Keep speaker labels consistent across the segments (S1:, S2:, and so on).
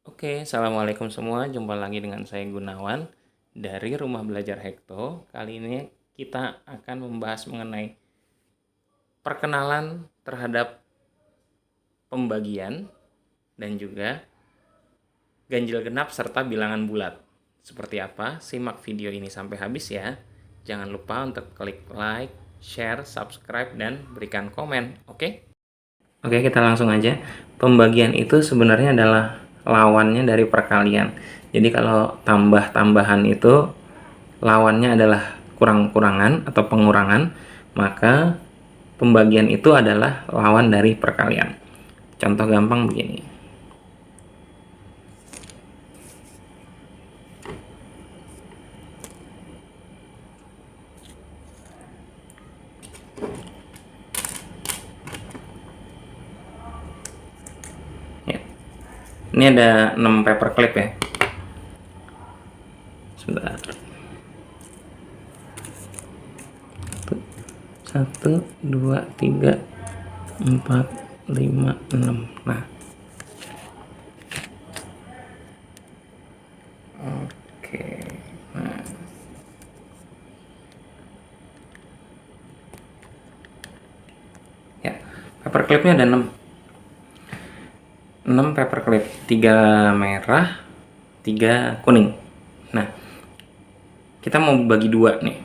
S1: Oke, assalamualaikum semua. Jumpa lagi dengan saya Gunawan dari Rumah Belajar Hekto. Kali ini kita akan membahas mengenai perkenalan terhadap pembagian dan juga ganjil genap serta bilangan bulat. Seperti apa? Simak video ini sampai habis ya. Jangan lupa untuk klik like, share, subscribe, dan berikan komen. Oke? Oke, kita langsung aja. Pembagian itu sebenarnya adalah lawannya dari perkalian. Jadi kalau tambah-tambahan itu lawannya adalah kurang-kurangan atau pengurangan, maka pembagian itu adalah lawan dari perkalian. Contoh gampang begini. Ya. Ini ada 6 paperclip ya. Sebentar. 1, 2, 3, 4, 5, 6. Nah. Oke. Nah. Ya, paperclipnya ada 6 paperclip, 3 merah, 3 kuning. Nah, kita mau bagi 2 nih.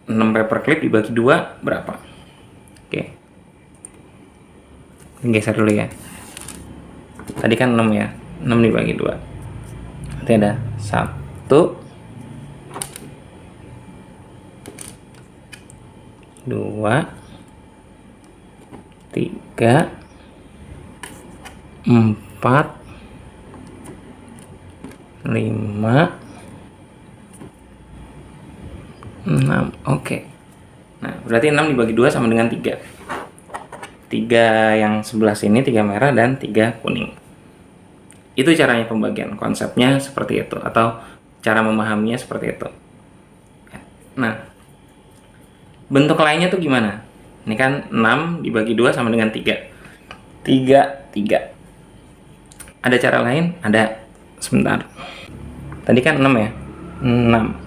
S1: 6 paperclip dibagi 2 berapa? Oke. Geser dulu ya. Tadi kan 6 ya. 6 dibagi 2. Nanti ada 1, 2, 3, 4, 5, 6. Oke. Nah, berarti 6 dibagi 2 sama dengan 3. 3 yang sebelah sini, 3 merah dan 3 kuning. Itu caranya pembagian. Konsepnya seperti itu, atau cara memahaminya seperti itu. Nah, bentuk lainnya tuh gimana? Ini kan 6 dibagi 2 sama dengan 3. 3, 3. Ada cara lain? Ada. Sebentar. Tadi kan 6 ya? 6.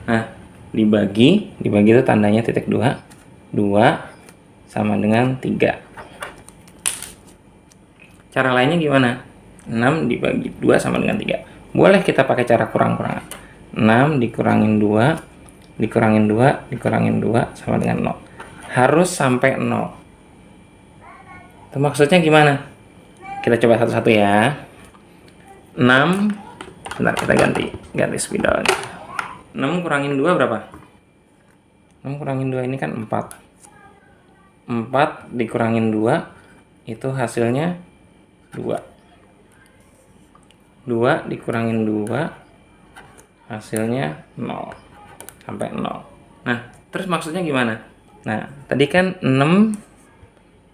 S1: Nah, dibagi itu tandanya titik 2. 2 sama dengan 3. Cara lainnya gimana? 6 dibagi 2 sama dengan 3. Boleh kita pakai cara kurang-kurangan. 6 dikurangin 2, dikurangin 2, dikurangin 2 sama dengan 0. Harus sampai 0. Itu maksudnya gimana? Kita coba satu-satu ya. 6, bentar kita ganti spidolnya. 6 kurangin 2 berapa? 6 kurangin 2 ini kan 4. 4 dikurangin 2 itu hasilnya 2. 2 dikurangin 2 hasilnya 0. Sampai 0. Nah, terus maksudnya gimana? Nah, tadi kan 6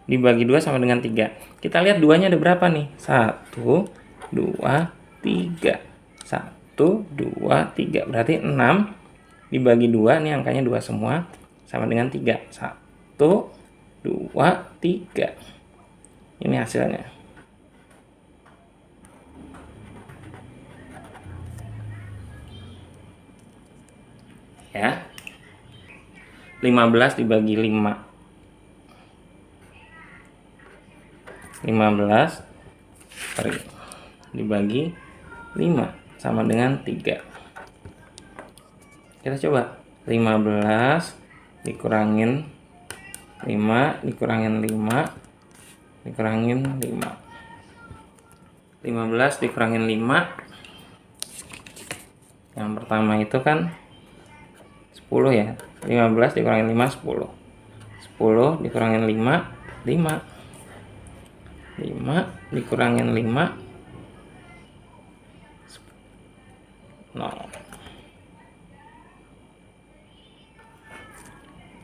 S1: dibagi 2 sama dengan 3. Kita lihat 2-nya ada berapa nih? 1, 2, 3. 1, 2, 3. Berarti 6 dibagi 2, ini angkanya 2 semua, sama dengan 3. 1, 2, 3. Ini hasilnya. Ya. 15 dibagi 5. 15 dibagi 5 sama dengan 3. Kita coba. 15 dikurangin 5 dikurangin 5 dikurangin 5. 15 dikurangin 5. Yang pertama itu kan 10 ya. 15 dikurangin 5 10. 10 dikurangin 5 5. 5 dikurangin 5 0.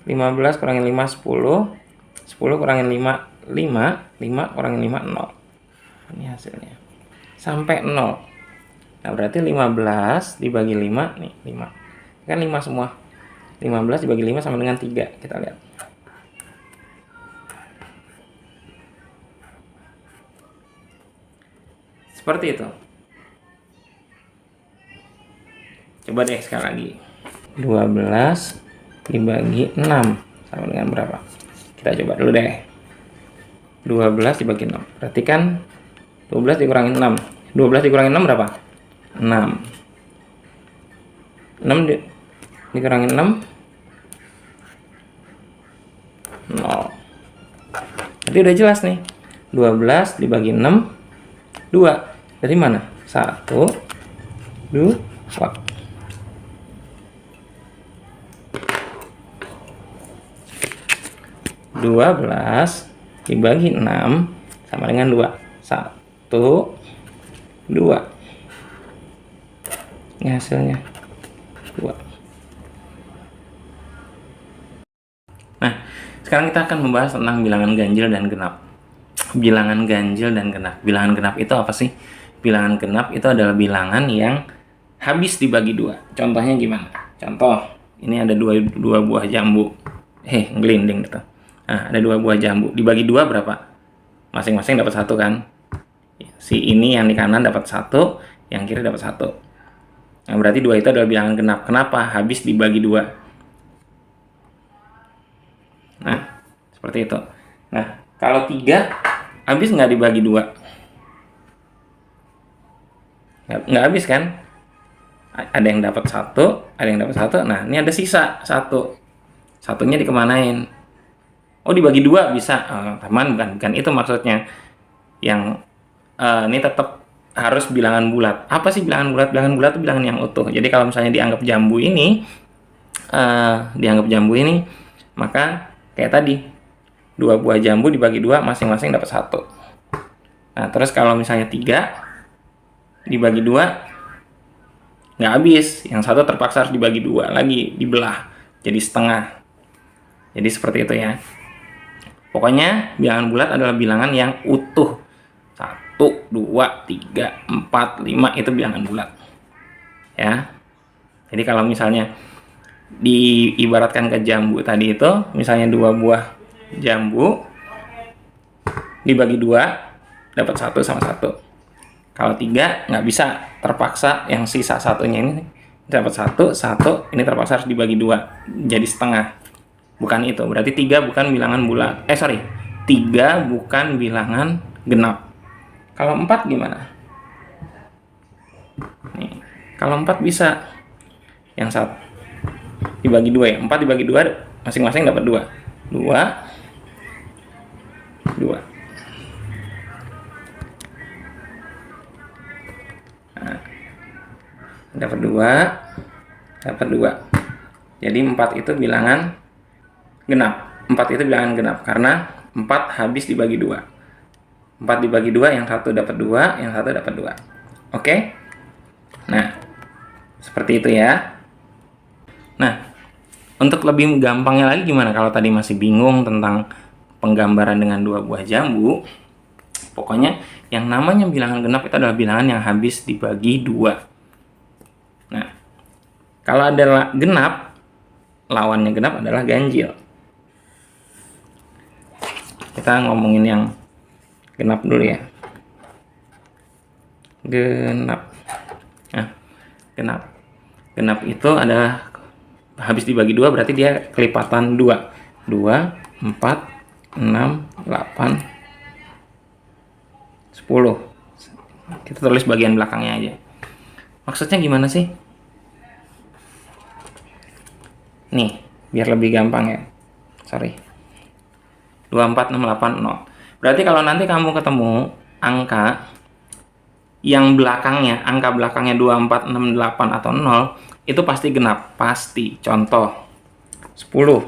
S1: 15 kurangin 5 10. 10 kurangin 5 5. 5 kurangin 5 0. Ini hasilnya. Sampai 0. Nah, berarti 15 dibagi 5 nih, 5. Kan 5 semua. 15 dibagi 5 sama dengan 3. Kita lihat. Seperti itu. Coba deh sekali lagi. 12 dibagi 6 sama dengan berapa? Kita coba dulu deh. 12 dibagi 6. Berarti kan 12 dikurangi 6. 12 dikurangi 6 berapa? 6. 6 dikurangi 6 0. Berarti udah jelas nih. 12 dibagi 6 2. Dari mana? 1 2. 12 dibagi 6 sama dengan 2. 1 2. Ini hasilnya 2. Nah, sekarang kita akan membahas tentang bilangan ganjil dan genap. Bilangan ganjil dan genap. Bilangan genap itu apa sih? Bilangan genap itu adalah bilangan yang habis dibagi 2. Contohnya gimana? Contoh, ini ada dua buah jambu. Ngelinding gitu. Nah, ada 2 buah jambu. Dibagi 2 berapa? Masing-masing dapat 1 kan? Si ini yang di kanan dapat 1, yang kiri dapat 1. Nah, berarti 2 itu adalah bilangan genap. Kenapa? Habis dibagi 2. Nah, seperti itu. Nah, kalau 3 habis nggak dibagi 2? Nggak habis kan? Ada yang dapat 1, ada yang dapat 1. Nah, ini ada sisa 1. Satunya dikemanain? Oh, dibagi 2 bisa. Teman, bukan itu maksudnya. Yang ini tetap harus bilangan bulat. Apa sih bilangan bulat? Bilangan bulat itu bilangan yang utuh. Jadi kalau misalnya dianggap jambu ini, maka kayak tadi 2 buah jambu dibagi 2, masing-masing dapat 1. Nah, terus kalau misalnya 3 dibagi 2 nggak habis, yang 1 terpaksa harus dibagi 2 lagi, dibelah jadi setengah. Jadi seperti itu ya. Pokoknya bilangan bulat adalah bilangan yang utuh. 1, 2, 3, 4, 5 itu bilangan bulat. Ya. Jadi kalau misalnya diibaratkan ke jambu tadi itu, misalnya 2 buah jambu dibagi 2 dapat 1 sama 1. Kalau 3 nggak bisa, terpaksa yang sisa satunya ini dapat 1, ini terpaksa harus dibagi 2 jadi setengah. Bukan itu, berarti 3 bukan bilangan bulat. 3 bukan bilangan genap. Kalau 4 gimana? Nih, kalau 4 bisa. Yang 1 dibagi 2 ya. 4 dibagi 2 masing-masing dapat 2. 2 2. Nah, dapat 2. Jadi 4 itu bilangan genap. 4 itu bilangan genap karena 4 habis dibagi 2. 4 dibagi 2, yang 1 dapat 2, yang 1 dapat 2. Oke? Nah, seperti itu ya. Nah, untuk lebih gampangnya lagi gimana kalau tadi masih bingung tentang penggambaran dengan 2 buah jambu? Pokoknya yang namanya bilangan genap itu adalah bilangan yang habis dibagi 2. Nah, kalau ada genap, lawannya genap adalah ganjil. Kita ngomongin yang genap dulu ya. Genap. Nah, genap itu adalah habis dibagi 2, berarti dia kelipatan 2. 2, 4, 6, 8, 10. Kita tulis bagian belakangnya aja. Maksudnya gimana sih? Nih, biar lebih gampang ya. 2, 4, 6, 8, 0. Berarti kalau nanti kamu ketemu angka yang belakangnya, angka belakangnya 2, 4, 6, 8 atau 0, itu pasti genap, pasti. Contoh 10.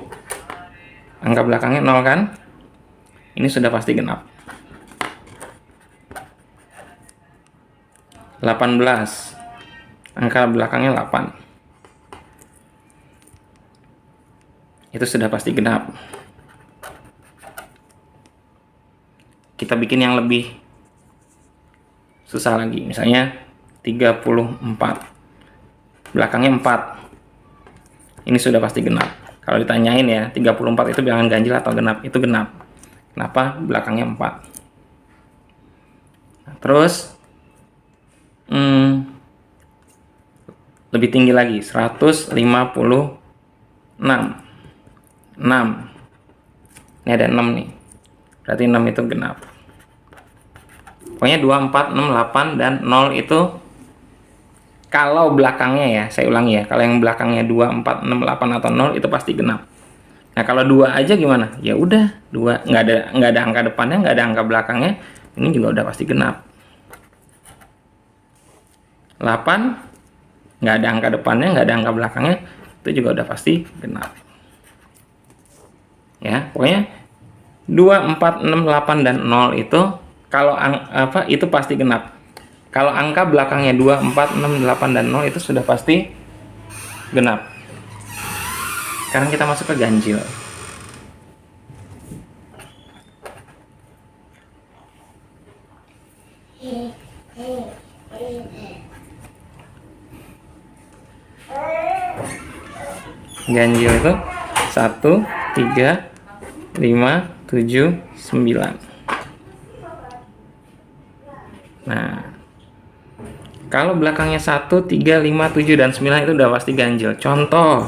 S1: Angka belakangnya 0 kan? Ini sudah pasti genap. 18. Angka belakangnya 8. Itu sudah pasti genap. Kita bikin yang lebih susah lagi, misalnya 34. Belakangnya 4. Ini sudah pasti genap. Kalau ditanyain ya, 34 itu bilangan ganjil atau genap? Itu genap. Kenapa? Belakangnya 4. Nah, terus lebih tinggi lagi, 156. 6. Ini ada 6 nih. Berarti 6 itu genap. Pokoknya 2, 4, 6, 8 dan 0 itu kalau belakangnya ya, saya ulangi ya, kalau yang belakangnya 2, 4, 6, 8 atau 0 itu pasti genap. Nah, kalau 2 aja gimana? Ya udah, 2 nggak ada angka depannya, nggak ada angka belakangnya, ini juga udah pasti genap. 8 nggak ada angka depannya, nggak ada angka belakangnya, itu juga udah pasti genap. Ya, pokoknya 2, 4, 6, 8 dan 0 itu kalau itu pasti genap. Kalau angka belakangnya 2, 4, 6, 8 dan 0 itu sudah pasti genap. Sekarang kita masuk ke ganjil. Ganjil itu 1, 3, 5, 7, 9. Nah, kalau belakangnya 1, 3, 5, 7, dan 9 itu udah pasti ganjil. Contoh,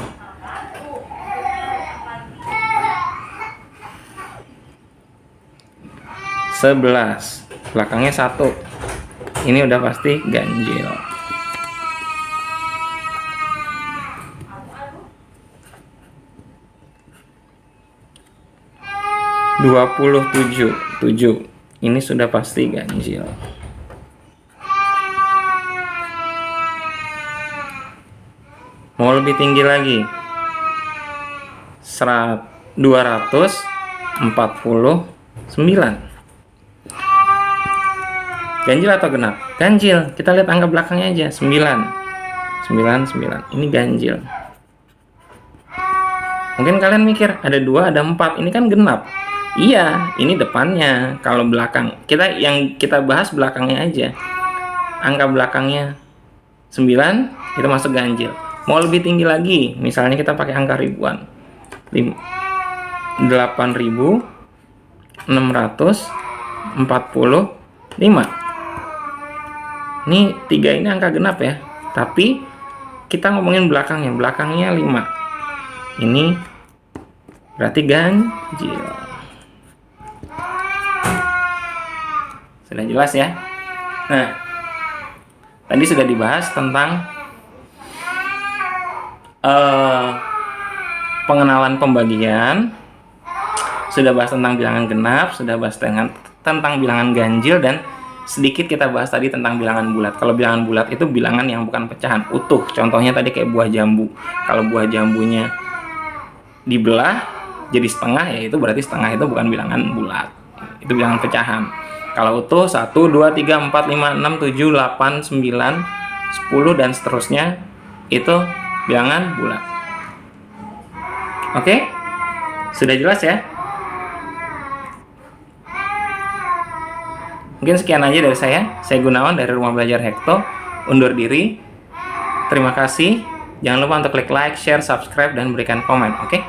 S1: sebelas, belakangnya 1. Ini udah pasti ganjil. 27, 7. Ini sudah pasti ganjil. Mau lebih tinggi lagi, 249. Ganjil atau genap? Ganjil. Kita lihat angka belakangnya aja, 9. 9, 9. Ini ganjil. Mungkin kalian mikir, ada 2, ada 4. Ini kan genap. Iya, ini depannya. Kalau belakang, yang kita bahas belakangnya aja. Angka belakangnya 9, itu masuk ganjil. Mau lebih tinggi lagi, misalnya kita pakai angka ribuan. 8.645. Ini 3 ini angka genap ya. Tapi kita ngomongin belakangnya. Belakangnya 5. Ini berarti ganjil. Sudah jelas ya? Nah, tadi sudah dibahas tentang pengenalan pembagian, sudah bahas tentang bilangan genap, sudah bahas tentang bilangan ganjil, dan sedikit kita bahas tadi tentang bilangan bulat. Kalau bilangan bulat itu bilangan yang bukan pecahan, utuh. Contohnya tadi kayak buah jambu. Kalau buah jambunya dibelah jadi setengah, ya itu berarti setengah itu bukan bilangan bulat. Itu bilangan pecahan. Kalau utuh 1, 2, 3, 4, 5, 6, 7, 8, 9, 10 dan seterusnya itu bilangan bulat. Oke? Sudah jelas ya? Mungkin sekian aja dari saya. Saya Gunawan dari Rumah Belajar Hekto. Undur diri. Terima kasih. Jangan lupa untuk klik like, share, subscribe, dan berikan komen. Oke?